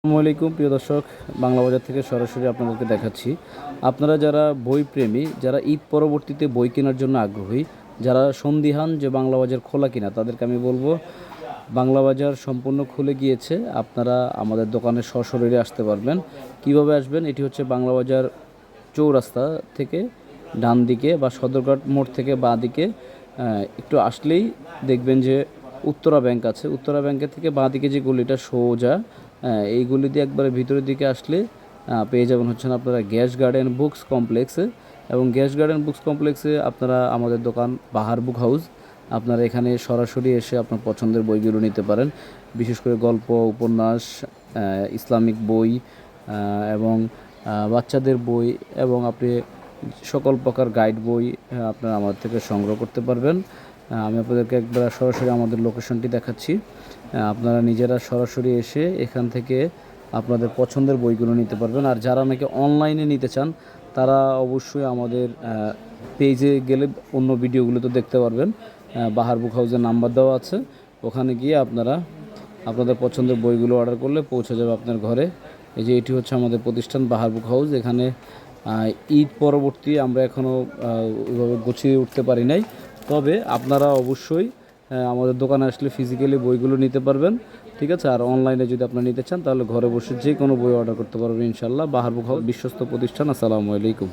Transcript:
আসসালামু আলাইকুম প্রিয় দর্শক, বাংলা বাজার থেকে সরাসরি আপনাদেরকে দেখাচ্ছি। আপনারা যারা বই প্রেমী, যারা ঈদ পরবর্তীতে বই কেনার জন্য আগ্রহী, যারা সন্দিহান যে বাংলা বাজার খোলা কিনা, তাদেরকে আমি বলবো বাংলা বাজার সম্পূর্ণ খুলে গিয়েছে। আপনারা আমাদের দোকানে সশরীরে আসতে পারবেন। কিভাবে আসবেন? এটি হচ্ছে বাংলা বাজার চৌরাস্তা থেকে ডান দিকে বা সদরঘাট মোড় থেকে বাঁ দিকে একটু আসলেই দেখবেন যে উত্তরা ব্যাংক আছে। উত্তরা ব্যাংকের থেকে বাঁ দিকে যে গলিটা সোজা, এই গলি দিয়ে একবারে ভিতরের দিকে আসলে পেয়ে যাবেন হচ্ছেন আপনারা গ্যাস গার্ডেন বুকস কমপ্লেক্সে। এবং গ্যাস গার্ডেন বুকস কমপ্লেক্সে আপনারা আমাদের দোকান বাহার বুক হাউস। আপনারা এখানে সরাসরি এসে আপনার পছন্দের বইগুলো নিতে পারেন, বিশেষ করে গল্প, উপন্যাস, ইসলামিক বই এবং বাচ্চাদের বই, এবং আপনি সকল প্রকার গাইড বই আপনারা আমাদের থেকে সংগ্রহ করতে পারবেন। আমি আপনাদেরকে একবার সরাসরি আমাদের লোকেশনটি দেখাচ্ছি। আপনারা নিজেরা সরাসরি এসে এখান থেকে আপনাদের পছন্দের বইগুলো নিতে পারবেন। আর যারা নাকি অনলাইনে নিতে চান, তারা অবশ্যই আমাদের পেজে গেলে অন্য ভিডিওগুলো তো দেখতে পারবেন। বাহার বুক হাউসের নাম্বার দেওয়া আছে, ওখানে গিয়ে আপনারা আপনাদের পছন্দের বইগুলো অর্ডার করলে পৌঁছে যাবে আপনার ঘরে। এই যে এটি হচ্ছে আমাদের প্রতিষ্ঠান বাহার বুক হাউস। এখানে ঈদ পরবর্তী আমরা এখনও ওইভাবে গুছিয়ে উঠতে পারি নাই, তবে আপনারা অবশ্যই আমাদের দোকানে আসলে ফিজিক্যালি বইগুলো নিতে পারবেন। ঠিক আছে? আর অনলাইনে যদি আপনারা নিতে চান, তাহলে ঘরে বসে যে কোনো বই অর্ডার করতে পারবেন ইনশাল্লাহ। বাহার বুক হাউস বিশ্বস্ত প্রতিষ্ঠান। আসসালামু আলাইকুম।